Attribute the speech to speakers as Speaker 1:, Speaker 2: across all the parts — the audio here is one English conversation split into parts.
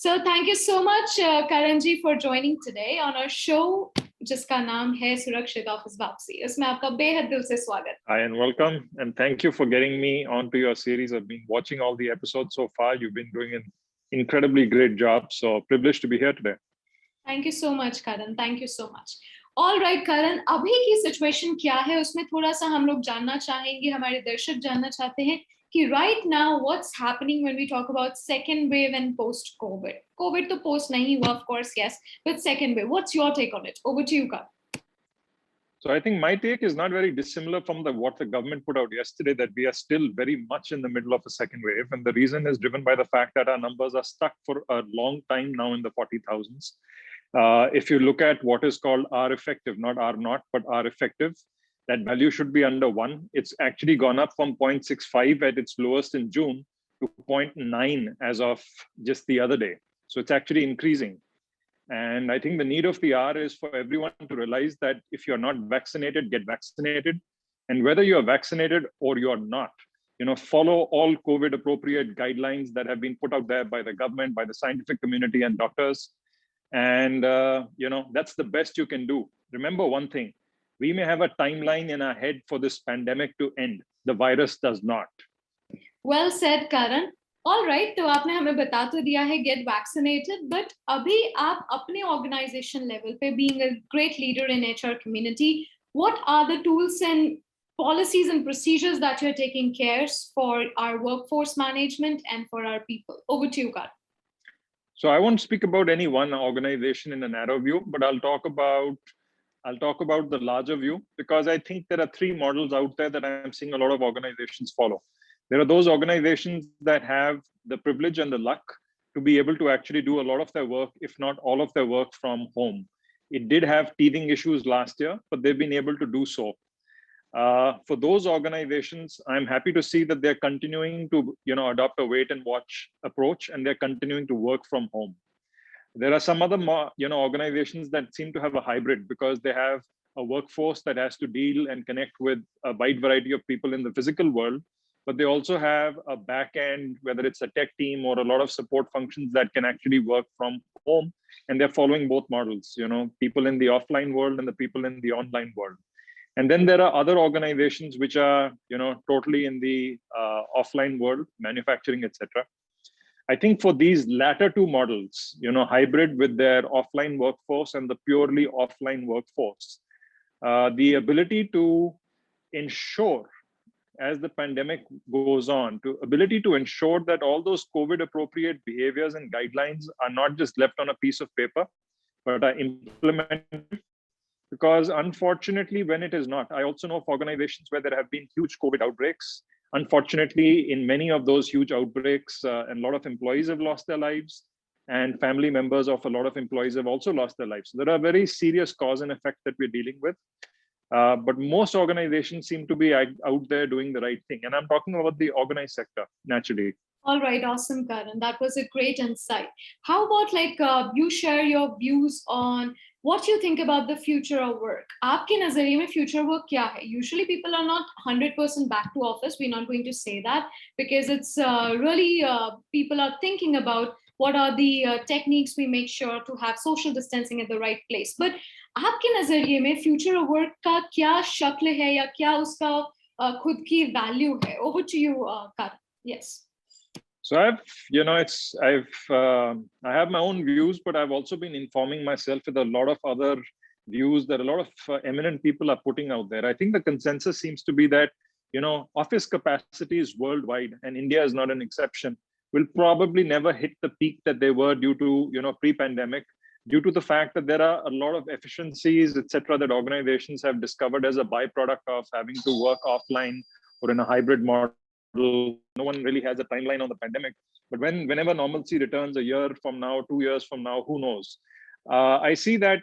Speaker 1: So thank you so much, Karan ji, for joining today on our show, जिसका नाम है सुरक्षित office वापसी. उसमें आपका बेहद दिल से स्वागत.
Speaker 2: Hi and welcome, and thank you for getting me onto your series. I've been watching all the episodes so far. You've been doing an incredibly great job. So privileged to be here today.
Speaker 1: Thank you so much, Karan. Thank you so much. All right, Karan. अभी की situation क्या है उसमें थोड़ा सा हम लोग जानना चाहेंगे, हमारे दर्शक जानना चाहते हैं कि right now what's happening when we talk about second wave and post COVID. COVID तो post नहीं हुआ, of course, yes, but second wave. What's your take on it? Over to you, Karan.
Speaker 2: So I think my take is not very dissimilar from what the government put out yesterday, that we are still very much in the middle of a second wave. And the reason is driven by the fact that our numbers are stuck for a long time now in the 40,000s. If you look at what is called R effective, not R not, but R effective, that value should be under 1. It's actually gone up from 0.65 at its lowest in June to 0.9 as of just the other day. So it's actually increasing. And I think the need of the hour is for everyone to realize that if you're not vaccinated, get vaccinated. And whether you're vaccinated or you're not, follow all COVID appropriate guidelines that have been put out there by the government, by the scientific community and doctors. And, that's the best you can do. Remember one thing, we may have a timeline in our head for this pandemic to end. The virus does not.
Speaker 1: Well said, Karan. All right, तो आपने हमें बता तो दिया है get vaccinated, but अभी आप अपने organization level पे, being a great leader in HR community, what are the tools and policies and procedures that you're taking care for our workforce management and for our people? Over to you, Karan.
Speaker 2: So I won't speak about any one organization in a narrow view, but I'll talk about the larger view, because I think there are 3 models out there that I'm seeing a lot of organizations follow. There are those organizations that have the privilege and the luck to be able to actually do a lot of their work, if not all of their work, from home. It did have teething issues last year, but they've been able to do so. For those organizations, I'm happy to see that they're continuing to, adopt a wait and watch approach, and they're continuing to work from home. There are some other, organizations that seem to have a hybrid, because they have a workforce that has to deal and connect with a wide variety of people in the physical world, but they also have a back end, whether it's a tech team or a lot of support functions that can actually work from home. And they're following both models, people in the offline world and the people in the online world. And then there are other organizations which are, totally in the offline world, manufacturing, etc. I think for these latter 2 models, hybrid with their offline workforce and the purely offline workforce, the ability to ensure, as the pandemic goes on, ability to ensure that all those COVID appropriate behaviors and guidelines are not just left on a piece of paper, but are implemented. Because unfortunately, when it is not, I also know of organizations where there have been huge COVID outbreaks. Unfortunately, in many of those huge outbreaks, a lot of employees have lost their lives, and family members of a lot of employees have also lost their lives. So there are very serious cause and effect that we're dealing with. But most organizations seem to be out there doing the right thing. And I'm talking about the organized sector, naturally.
Speaker 1: All right, awesome, Karan. That was a great insight. How about you share your views on what you think about the future of work? आपके नजरिए में future work क्या है? Usually people are not 100% back to office. We're not going to say that, because it's really people are thinking about what are the techniques we make sure to have social distancing at the right place. But आपके नजरिए में future of work का क्या शक्ल है या क्या उसका खुद की value है? Over to you, Karan. Yes.
Speaker 2: So I have my own views, but I've also been informing myself with a lot of other views that a lot of eminent people are putting out there. I think the consensus seems to be that, office capacities worldwide, and India is not an exception, will probably never hit the peak that they were due to, pre-pandemic, due to the fact that there are a lot of efficiencies, etc., that organizations have discovered as a byproduct of having to work offline or in a hybrid model. No one really has a timeline on the pandemic, but whenever normalcy returns, a year from now, 2 years from now, who knows? I see that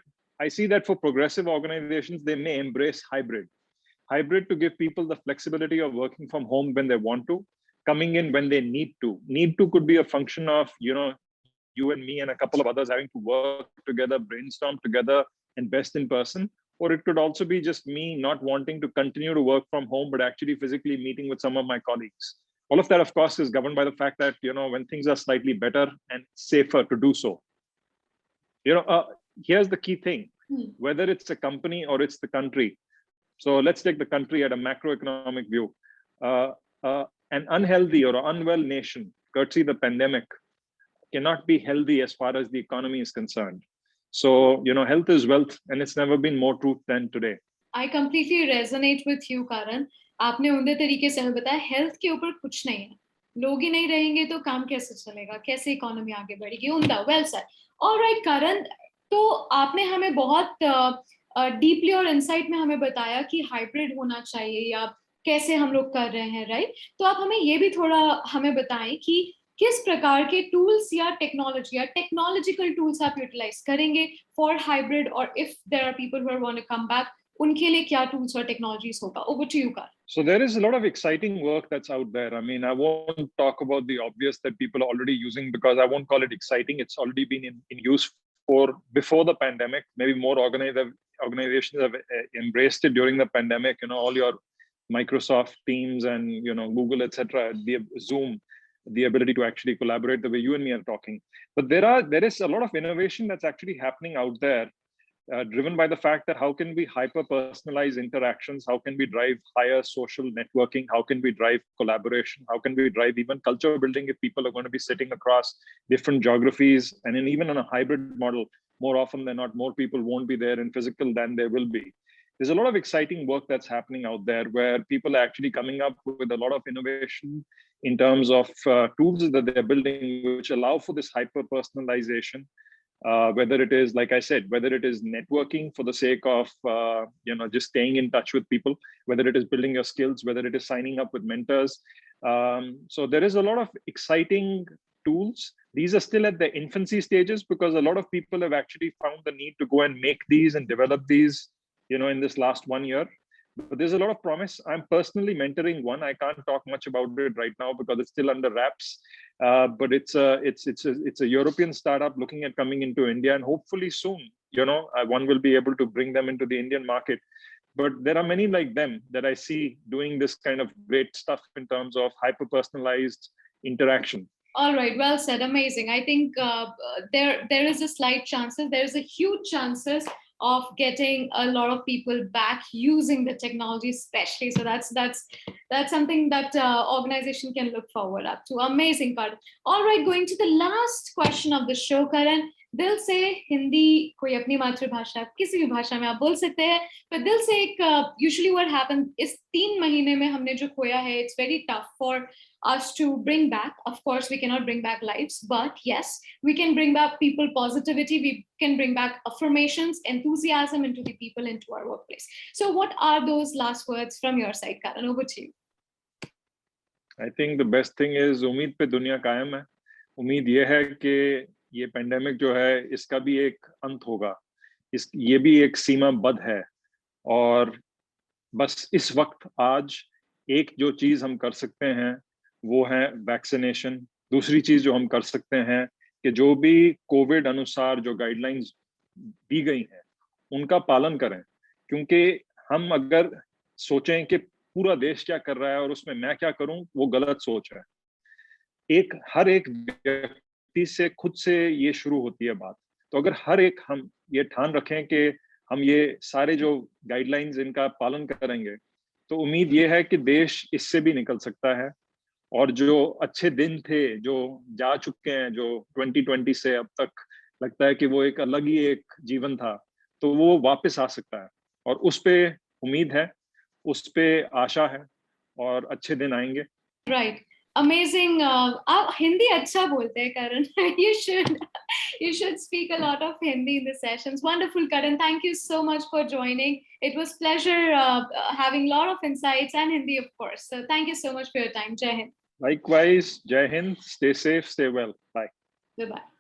Speaker 2: for progressive organizations, they may embrace hybrid to give people the flexibility of working from home when they want to, coming in when they need to. Need to could be a function of, you and me and a couple of others having to work together, brainstorm together, and best in person. Or it could also be just me not wanting to continue to work from home, but actually physically meeting with some of my colleagues. All of that, of course, is governed by the fact that, when things are slightly better and safer to do so. Here's the key thing, whether it's a company or it's the country. So let's take the country at a macroeconomic view. An unhealthy or unwell nation, courtesy the pandemic, cannot be healthy as far as the economy is concerned. So, health is wealth, and it's never been more true than today.
Speaker 1: I completely resonate with you, Karan. आपने उम्दे तरीके से हमें बताया, health के ऊपर कुछ नहीं है. लोग ही नहीं रहेंगे तो काम कैसे चलेगा, कैसे इकोनॉमी आगे बढ़ेगी. उम्दा, वेल सर. ऑलराइट करण, तो आपने हमें बहुत डीपली और इनसाइट में हमें बताया कि हाइब्रिड होना चाहिए या कैसे हम लोग कर रहे हैं, राइट? तो आप हमें ये भी थोड़ा हमें बताएं कि किस प्रकार के टूल्स या टेक्नोलॉजिकल टूल्स आप यूटिलाइज करेंगे फॉर हाइब्रिड, और if there are people who want to come back, उनके लिए क्या टूल्स और टेक्नोलॉजीज होगा? Over to you, Karan.
Speaker 2: So there is a lot of exciting work that's out there. I mean, I won't talk about the obvious that people are already using, because I won't call it exciting. It's already been in use before the pandemic. Maybe more organizations have embraced it during the pandemic. All your Microsoft Teams and Google, etc., the Zoom, the ability to actually collaborate the way you and me are talking. But there is a lot of innovation that's actually happening out there, driven by the fact that how can we hyper-personalize interactions? How can we drive higher social networking? How can we drive collaboration? How can we drive even culture building if people are going to be sitting across different geographies? And even on a hybrid model, more often than not, more people won't be there in physical than there will be. There's a lot of exciting work that's happening out there where people are actually coming up with a lot of innovation in terms of tools that they're building, which allow for this hyper-personalization. Whether it is, like I said, whether it is networking for the sake of, just staying in touch with people, whether it is building your skills, whether it is signing up with mentors. So there is a lot of exciting tools. These are still at the infancy stages because a lot of people have actually found the need to go and make these and develop these, in this last 1 year. But there's a lot of promise. I'm personally mentoring one. I can't talk much about it right now because it's still under wraps. But it's a European startup looking at coming into India, and hopefully soon, one will be able to bring them into the Indian market. But there are many like them that I see doing this kind of great stuff in terms of hyper-personalized interaction.
Speaker 1: All right, well said, amazing. I think there is a slight chances, there is a huge chances of getting a lot of people back using the technology, especially. So that's something that organization can look forward up to. Amazing, Karan. All right, going to the last question of the show, Karan. दिल से हिंदी कोई अपनी मातृभाषा किसी भी भाषा में आप बोल सकते हैं, पर दिल से एक usually what happened इस 3 महीने में हमने जो खोया है, it's very tough for us to bring back. Of course, we cannot bring back lives, but yes, we can bring back people positivity. We can bring back affirmations, enthusiasm into the people, into our workplace. So what are those last words from your side, Karan? Over to you.
Speaker 2: I think the best thing is उम्मीद पे दुनिया कायम है. उम्मीद ये है कि ये पेंडेमिक जो है इसका भी एक अंत होगा. ये भी एक सीमाबद्ध है, और बस इस वक्त आज एक जो चीज हम कर सकते हैं वो है वैक्सीनेशन. दूसरी चीज जो हम कर सकते हैं कि जो भी कोविड अनुसार जो गाइडलाइंस दी गई हैं उनका पालन करें, क्योंकि हम अगर सोचें कि पूरा देश क्या कर रहा है और उसमें मैं क्या करूं, वो गलत सोच है. हर एक व्यक्ति से खुद से ये शुरू होती है बात. तो अगर हर एक हम ये ठान रखें कि हम ये सारे जो गाइडलाइंस इनका पालन करेंगे, तो उम्मीद ये है कि देश इससे भी निकल सकता है. और जो अच्छे दिन थे जो जा चुके हैं, जो 2020 से अब तक लगता है कि वो एक अलग ही एक जीवन था, तो वो वापस आ सकता है. और उस पे उम्मीद है, उस पे आशा है, और अच्छे दिन आएंगे.
Speaker 1: Right, amazing. आप हिंदी अच्छा बोलते हैं, Karan. You should speak a lot of Hindi in the sessions. Wonderful, Karan. Thank you so much for joining. It was pleasure having a lot of insights, and Hindi, of course. So thank you so much for your time. Jai Hind.
Speaker 2: Likewise, Jai Hind. Stay safe, stay well. Bye.
Speaker 1: Bye-bye.